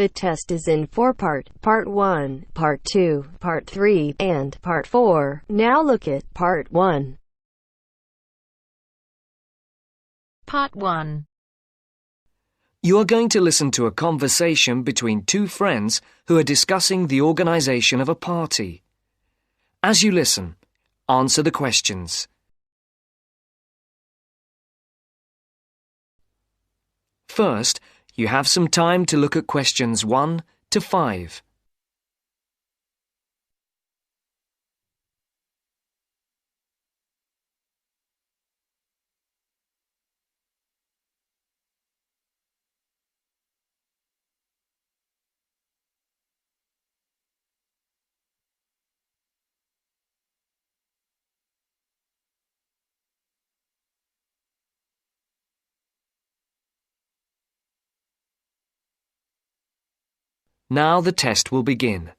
The test is in 4 parts: Part 1, Part 2, Part 3, and Part 4. Now look at Part 1. Part 1. You are going to listen to a conversation between two friends who are discussing the organization of a party. As you listen, answer the questions. First, you have some time to look at questions 1 to 5. Now the test will begin.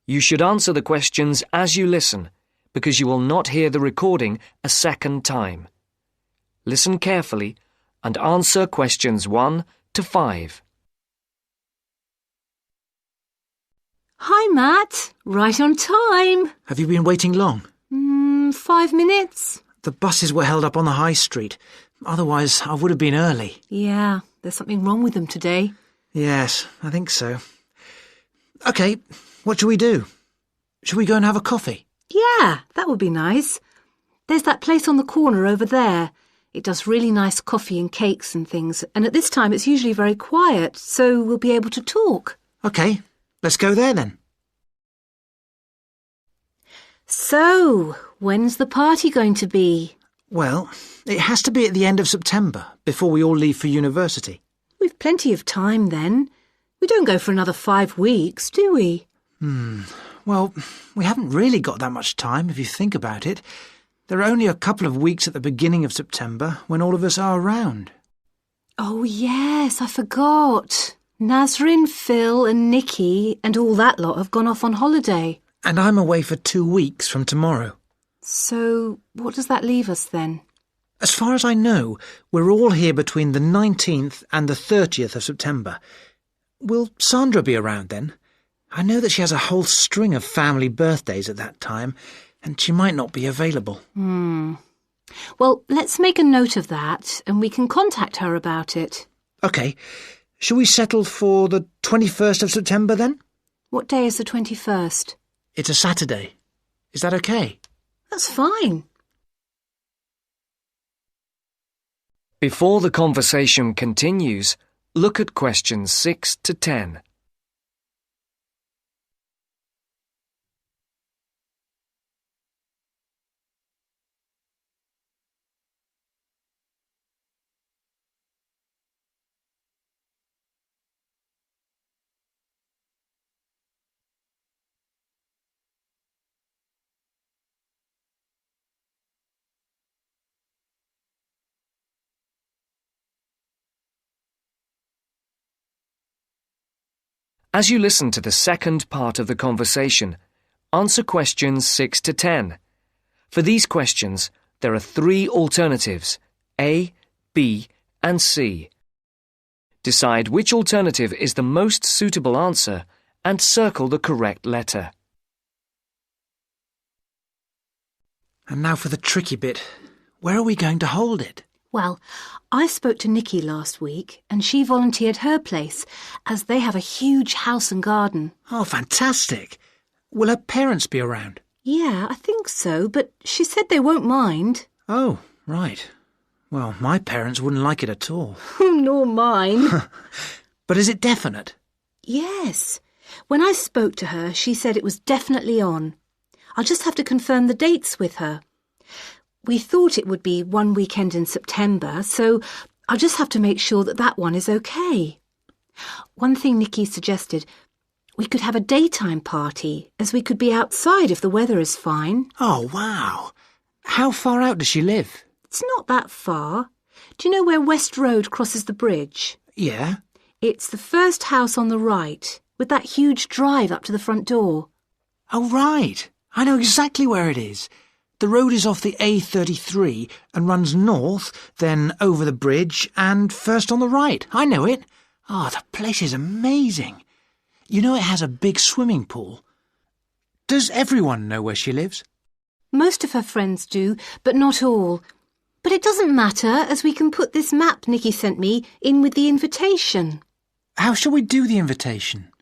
You should answer the questions as you listen, because you will not hear the recording a second time. Listen carefully and answer questions 1 to 5. Hi, Matt. Right on time. Have you been waiting long? 5 minutes. The buses were held up on the high street. Otherwise, I would have been early. Yeah, there's something wrong with them today. Yes, I think so. OK, what shall we do? Shall we go and have a coffee? Yeah, that would be nice. There's that place on the corner over there. It does really nice coffee and cakes and things, and at this time it's usually very quiet, so we'll be able to talk. OK, let's go there then. So, when's the party going to be? Well, it has to be at the end of September, before we all leave for university. We've plenty of time then. We don't go for another 5 weeks, do we? Well, we haven't really got that much time, if you think about it. There are only a couple of weeks at the beginning of September when all of us are around. Oh, yes, I forgot. Nazrin, Phil and Nikki and all that lot have gone off on holiday. And I'm away for 2 weeks from tomorrow. So, what does that leave us then? As far as I know, we're all here between the 19th and the 30th of September. Will Sandra be around then? I know that she has a whole string of family birthdays at that time, and she might not be available. Well, let's make a note of that, and we can contact her about it. OK. Shall we settle for the 21st of September then? What day is the 21st? It's a Saturday. Is that OK? That's fine. Before the conversation continues, look at questions 6 to 10. As you listen to the second part of the conversation, answer questions 6 to 10. For these questions, there are 3 alternatives, A, B, and C. Decide which alternative is the most suitable answer and circle the correct letter. And now for the tricky bit. Where are we going to hold it? Well, I spoke to Nikki last week and she volunteered her place as they have a huge house and garden. Oh, fantastic. Will her parents be around? Yeah, I think so, but she said they won't mind. Oh, right. Well, my parents wouldn't like it at all. Nor mine. But is it definite? Yes. When I spoke to her, she said it was definitely on. I'll just have to confirm the dates with her. We thought it would be one weekend in September, so I'll just have to make sure that that one is okay. One thing Nikki suggested, we could have a daytime party, as we could be outside if the weather is fine. Oh, wow. How far out does she live? It's not that far. Do you know where West Road crosses the bridge? Yeah. It's the first house on the right, with that huge drive up to the front door. Oh, right. I know exactly where it is. The road is off the A33 and runs north, then over the bridge and first on the right. I know it. Oh, the place is amazing. You know it has a big swimming pool. Does everyone know where she lives? Most of her friends do, but not all. But it doesn't matter, as we can put this map Nikki sent me in with the invitation. How shall we do the invitation?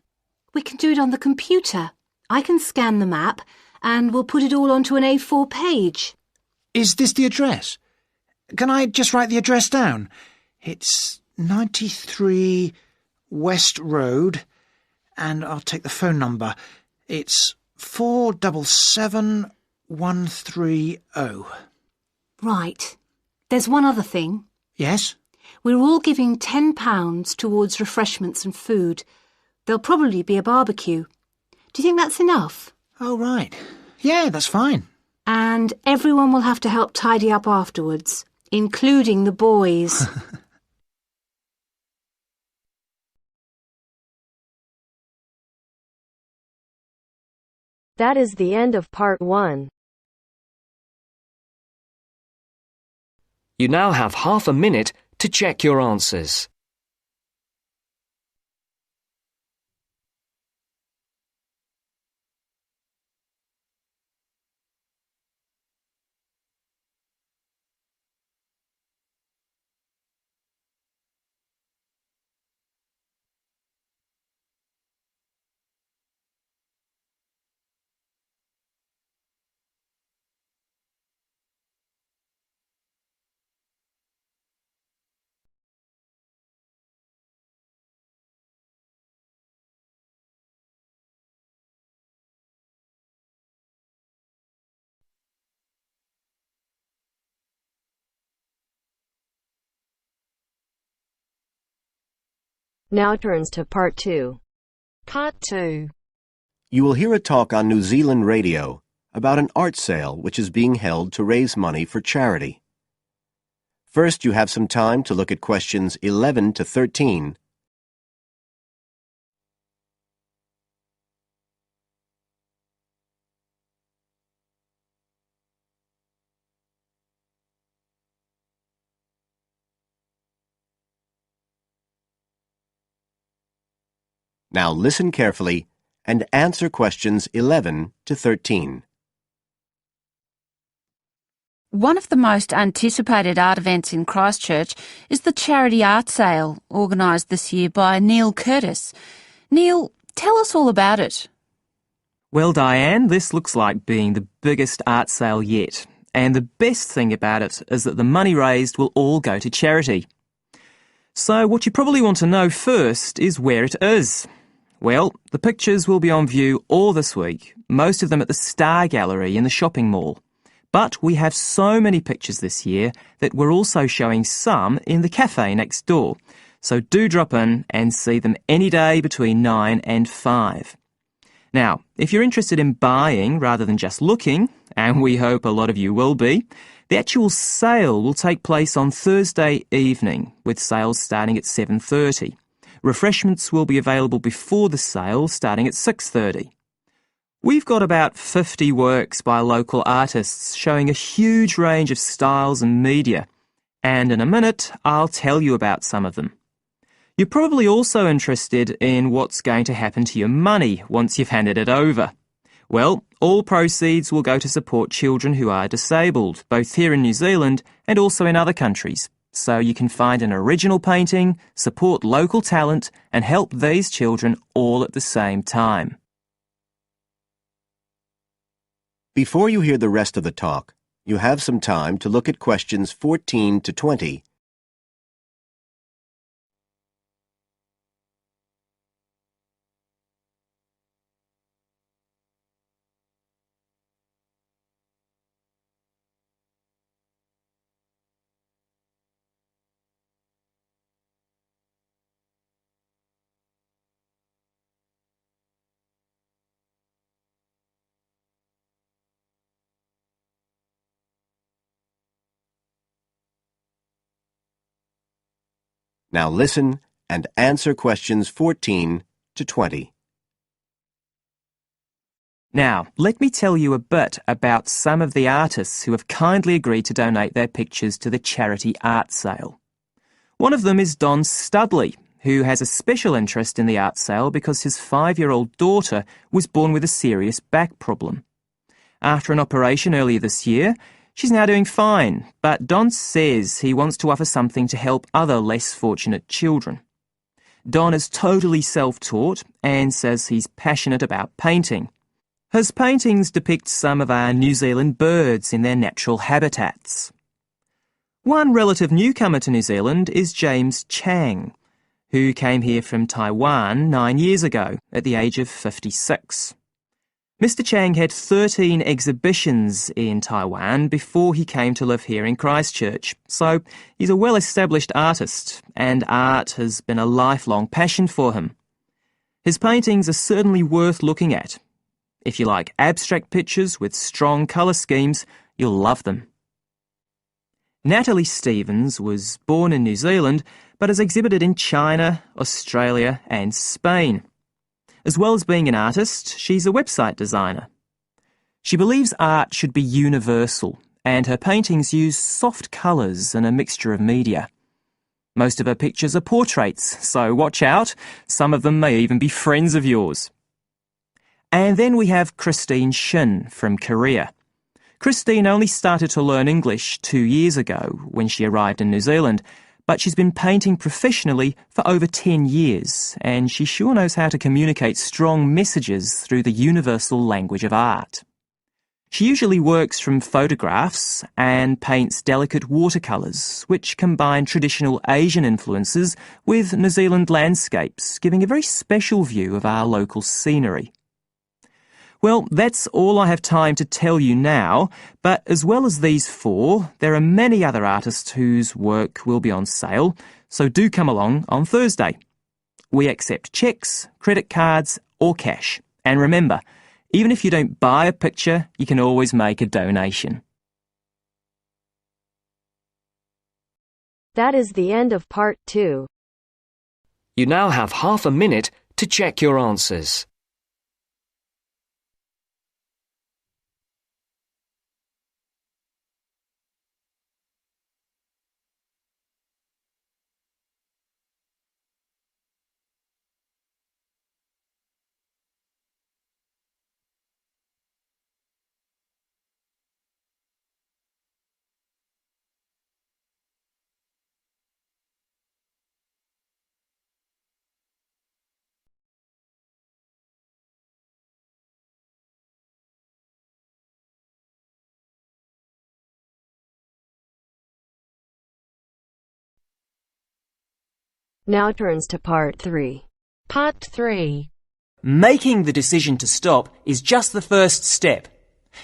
We can do it on the computer. I can scan the map, and we'll put it all onto an A4 page. Is this the address? Can I just write the address down? It's 93 West Road, and I'll take the phone number. It's 477130. Right. There's one other thing. Yes? We're all giving £10 towards refreshments and food. There'll probably be a barbecue. Do you think that's enough? Oh, right. Yeah, that's fine. And everyone will have to help tidy up afterwards, including the boys. That is the end of part 1. You now have half a minute to check your answers. Now turns to part 2. Part 2. You will hear a talk on New Zealand radio about an art sale which is being held to raise money for charity. First, you have some time to look at questions 11 to 13. Now listen carefully and answer questions 11 to 13. One of the most anticipated art events in Christchurch is the charity art sale organised this year by Neil Curtis. Neil, tell us all about it. Well, Diane, this looks like being the biggest art sale yet. And the best thing about it is that the money raised will all go to charity. So what you probably want to know first is where it is. Well, the pictures will be on view all this week, most of them at the Star Gallery in the shopping mall. But we have so many pictures this year that we're also showing some in the cafe next door. So do drop in and see them any day between 9 and 5. Now, if you're interested in buying rather than just looking, and we hope a lot of you will be, the actual sale will take place on Thursday evening, with sales starting at 7:30. Refreshments will be available before the sale, starting at 6:30. We've got about 50 works by local artists showing a huge range of styles and media, and in a minute I'll tell you about some of them. You're probably also interested in what's going to happen to your money once you've handed it over. Well, all proceeds will go to support children who are disabled, both here in New Zealand and also in other countries. So you can find an original painting, support local talent, and help these children all at the same time. Before you hear the rest of the talk, you have some time to look at questions 14 to 20. Now listen and answer questions 14 to 20. Now, let me tell you a bit about some of the artists who have kindly agreed to donate their pictures to the charity art sale. One of them is Don Studley, who has a special interest in the art sale because his 5-year-old daughter was born with a serious back problem. After an operation earlier this year, she's now doing fine, but Don says he wants to offer something to help other less fortunate children. Don is totally self-taught and says he's passionate about painting. His paintings depict some of our New Zealand birds in their natural habitats. One relative newcomer to New Zealand is James Chang, who came here from Taiwan 9 years ago at the age of 56. Mr. Chang had 13 exhibitions in Taiwan before he came to live here in Christchurch, so he's a well-established artist, and art has been a lifelong passion for him. His paintings are certainly worth looking at. If you like abstract pictures with strong colour schemes, you'll love them. Natalie Stevens was born in New Zealand, but has exhibited in China, Australia and Spain. As well as being an artist, she's a website designer. She believes art should be universal, and her paintings use soft colours and a mixture of media. Most of her pictures are portraits, so watch out. Some of them may even be friends of yours. And then we have Christine Shin from Korea. Christine only started to learn English 2 years ago when she arrived in New Zealand, but she's been painting professionally for over 10 years, and she sure knows how to communicate strong messages through the universal language of art. She usually works from photographs and paints delicate watercolours, which combine traditional Asian influences with New Zealand landscapes, giving a very special view of our local scenery. Well, that's all I have time to tell you now, but as well as these 4, there are many other artists whose work will be on sale, so do come along on Thursday. We accept cheques, credit cards or cash. And remember, even if you don't buy a picture, you can always make a donation. That is the end of part 2. You now have half a minute to check your answers. Now turns to part 3. Part 3. Making the decision to stop is just the first step.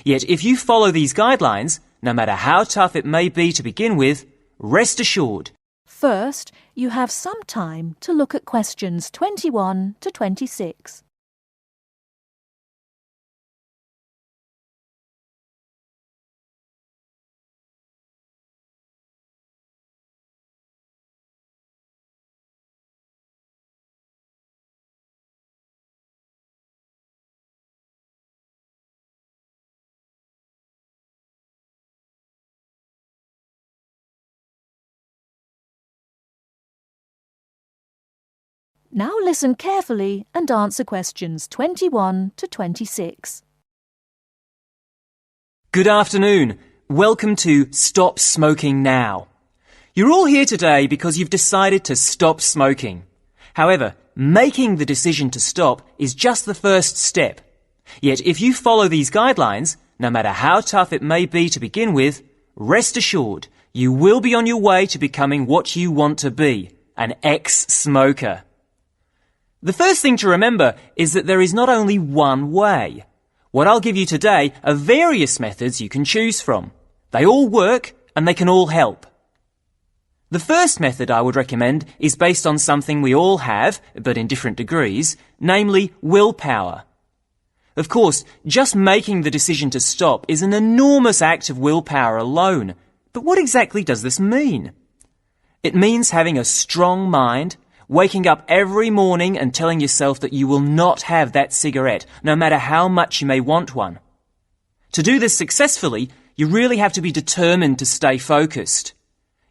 Yet if you follow these guidelines, no matter how tough it may be to begin with, rest assured. First, you have some time to look at questions 21 to 26. Now listen carefully and answer questions 21 to 26. Good afternoon. Welcome to Stop Smoking Now. You're all here today because you've decided to stop smoking. However, making the decision to stop is just the first step. Yet if you follow these guidelines, no matter how tough it may be to begin with, rest assured you will be on your way to becoming what you want to be, an ex-smoker. The first thing to remember is that there is not only one way. What I'll give you today are various methods you can choose from. They all work and they can all help. The first method I would recommend is based on something we all have, but in different degrees, namely willpower. Of course, just making the decision to stop is an enormous act of willpower alone. But what exactly does this mean? It means having a strong mind, waking up every morning and telling yourself that you will not have that cigarette, no matter how much you may want one. To do this successfully, you really have to be determined to stay focused.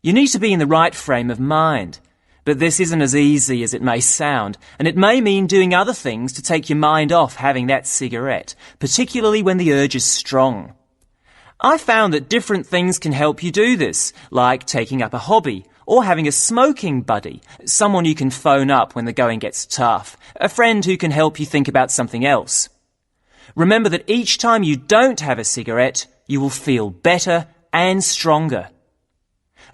You need to be in the right frame of mind. But this isn't as easy as it may sound, and it may mean doing other things to take your mind off having that cigarette, particularly when the urge is strong. I found that different things can help you do this, like taking up a hobby, or having a smoking buddy, someone you can phone up when the going gets tough, a friend who can help you think about something else. Remember that each time you don't have a cigarette, you will feel better and stronger.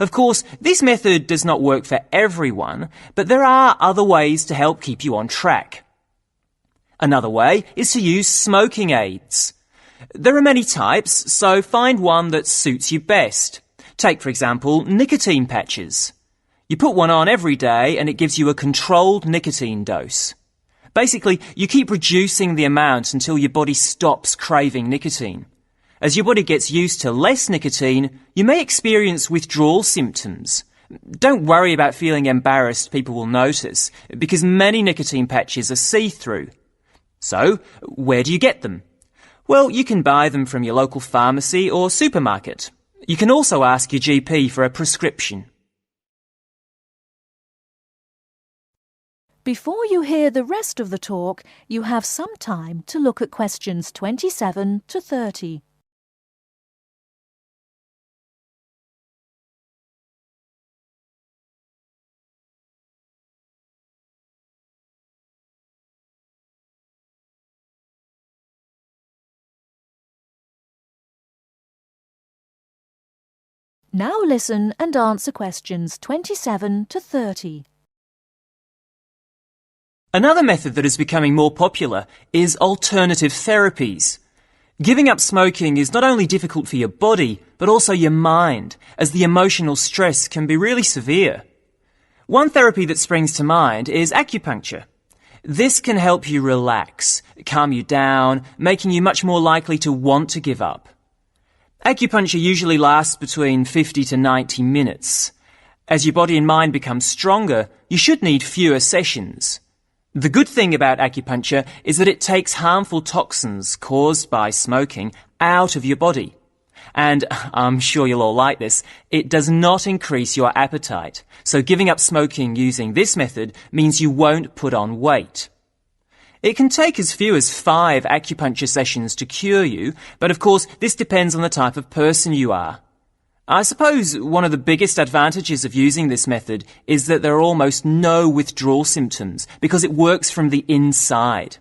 Of course, this method does not work for everyone, but there are other ways to help keep you on track. Another way is to use smoking aids. There are many types, so find one that suits you best. Take, for example, nicotine patches. You put one on every day and it gives you a controlled nicotine dose. Basically, you keep reducing the amount until your body stops craving nicotine. As your body gets used to less nicotine, you may experience withdrawal symptoms. Don't worry about feeling embarrassed people will notice, because many nicotine patches are see-through. So, where do you get them? Well, you can buy them from your local pharmacy or supermarket. You can also ask your GP for a prescription. Before you hear the rest of the talk, you have some time to look at questions 27 to 30. Now listen and answer questions 27 to 30. Another method that is becoming more popular is alternative therapies. Giving up smoking is not only difficult for your body, but also your mind, as the emotional stress can be really severe. One therapy that springs to mind is acupuncture. This can help you relax, calm you down, making you much more likely to want to give up. Acupuncture usually lasts between 50 to 90 minutes. As your body and mind become stronger, you should need fewer sessions. The good thing about acupuncture is that it takes harmful toxins caused by smoking out of your body. And I'm sure you'll all like this, it does not increase your appetite. So giving up smoking using this method means you won't put on weight. It can take as few as 5 acupuncture sessions to cure you, but of course this depends on the type of person you are. I suppose one of the biggest advantages of using this method is that there are almost no withdrawal symptoms because it works from the inside.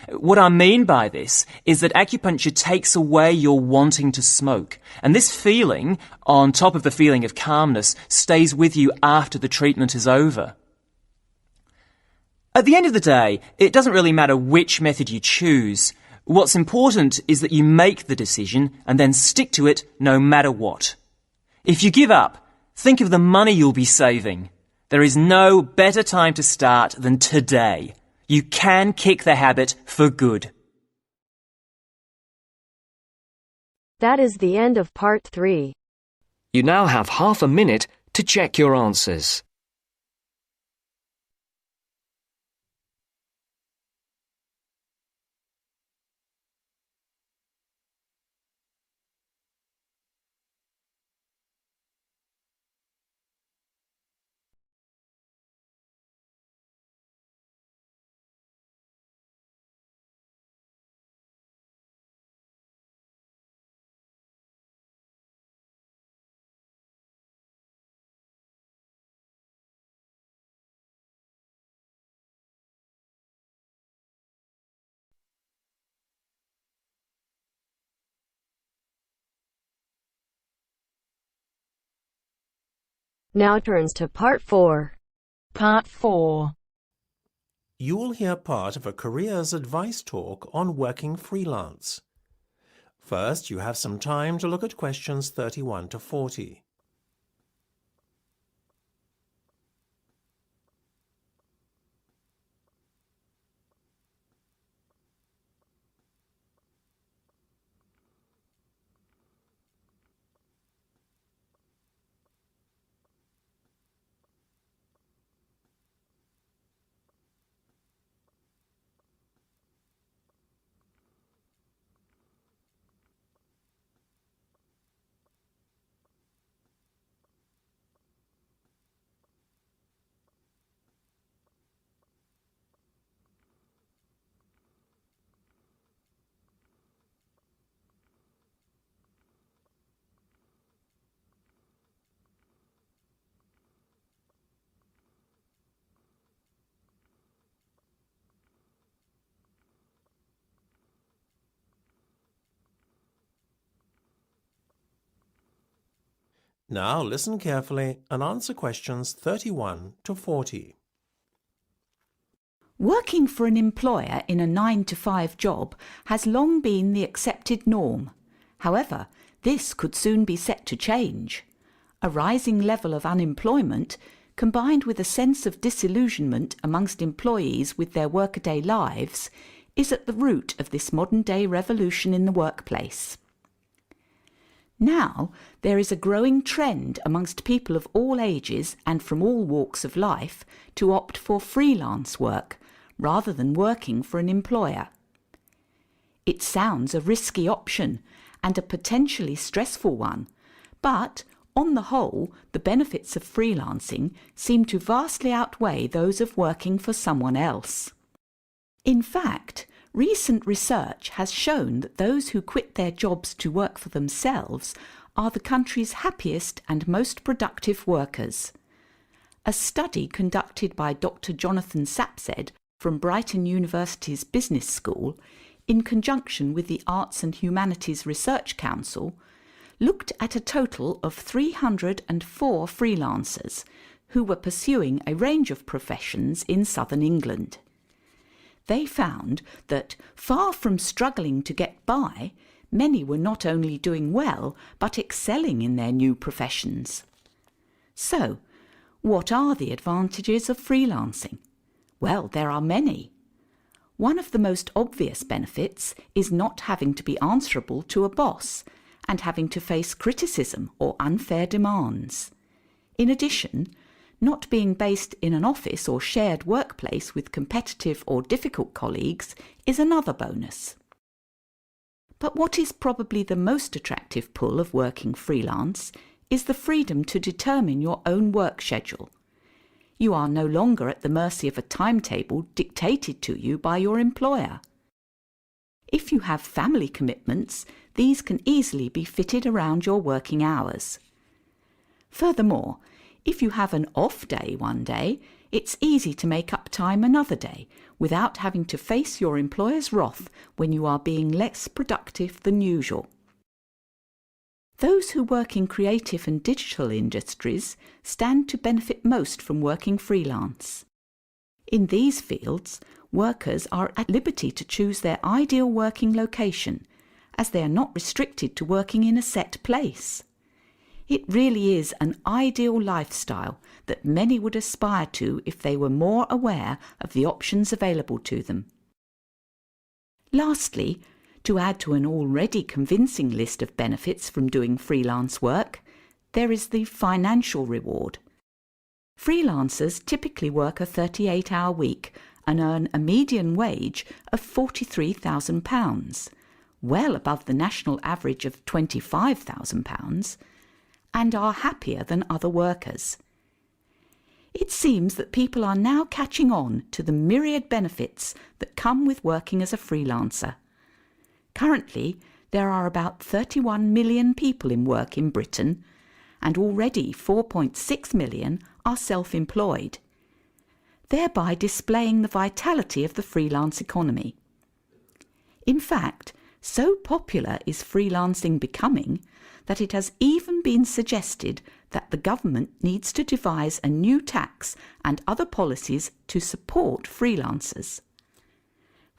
What I mean by this is that acupuncture takes away your wanting to smoke, and this feeling, on top of the feeling of calmness, stays with you after the treatment is over. At the end of the day, it doesn't really matter which method you choose. What's important is that you make the decision and then stick to it no matter what. If you give up, think of the money you'll be saving. There is no better time to start than today. You can kick the habit for good. That is the end of part 3. You now have half a minute to check your answers. Now turns to part 4. Part 4. You will hear part of a careers advice talk on working freelance. First, you have some time to look at questions 31 to 40. Now listen carefully and answer questions 31 to 40. Working for an employer in a 9-to-5 job has long been the accepted norm. However, this could soon be set to change. A rising level of unemployment, combined with a sense of disillusionment amongst employees with their workaday lives, is at the root of this modern-day revolution in the workplace. Now, there is a growing trend amongst people of all ages and from all walks of life to opt for freelance work rather than working for an employer. It sounds a risky option and a potentially stressful one, but on the whole, the benefits of freelancing seem to vastly outweigh those of working for someone else. In fact, recent research has shown that those who quit their jobs to work for themselves are the country's happiest and most productive workers. A study conducted by Dr. Jonathan Sapsed from Brighton University's Business School, in conjunction with the Arts and Humanities Research Council, looked at a total of 304 freelancers who were pursuing a range of professions in southern England. They found that, far from struggling to get by, many were not only doing well but excelling in their new professions. So, what are the advantages of freelancing? Well, there are many. One of the most obvious benefits is not having to be answerable to a boss and having to face criticism or unfair demands. In addition, not being based in an office or shared workplace with competitive or difficult colleagues is another bonus. But what is probably the most attractive pull of working freelance is the freedom to determine your own work schedule. You are no longer at the mercy of a timetable dictated to you by your employer. If you have family commitments, these can easily be fitted around your working hours. Furthermore, if you have an off day one day, it's easy to make up time another day without having to face your employer's wrath when you are being less productive than usual. Those who work in creative and digital industries stand to benefit most from working freelance. In these fields, workers are at liberty to choose their ideal working location, as they are not restricted to working in a set place. It really is an ideal lifestyle that many would aspire to if they were more aware of the options available to them. Lastly, to add to an already convincing list of benefits from doing freelance work, there is the financial reward. Freelancers typically work a 38-hour week and earn a median wage of £43,000, well above the national average of £25,000, and are happier than other workers. It seems that people are now catching on to the myriad benefits that come with working as a freelancer. Currently, there are about 31 million people in work in Britain, and already 4.6 million are self-employed, thereby displaying the vitality of the freelance economy. In fact, so popular is freelancing becoming that it has even been suggested that the government needs to devise a new tax and other policies to support freelancers.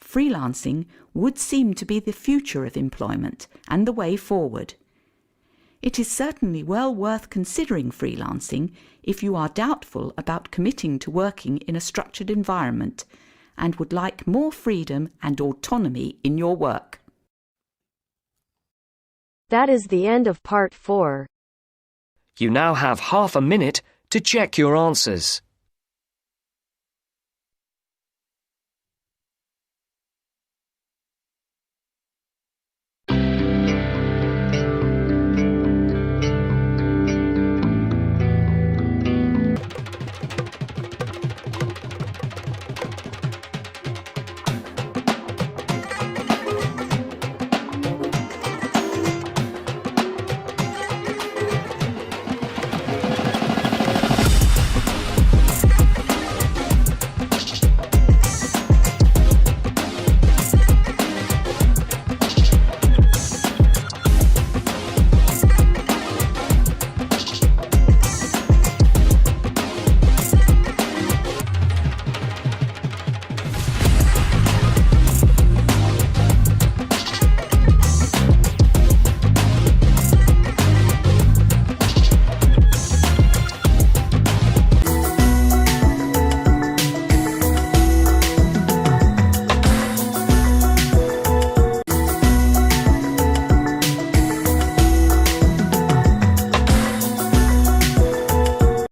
Freelancing would seem to be the future of employment and the way forward. It is certainly well worth considering freelancing if you are doubtful about committing to working in a structured environment and would like more freedom and autonomy in your work. That is the end of part 4. You now have half a minute to check your answers.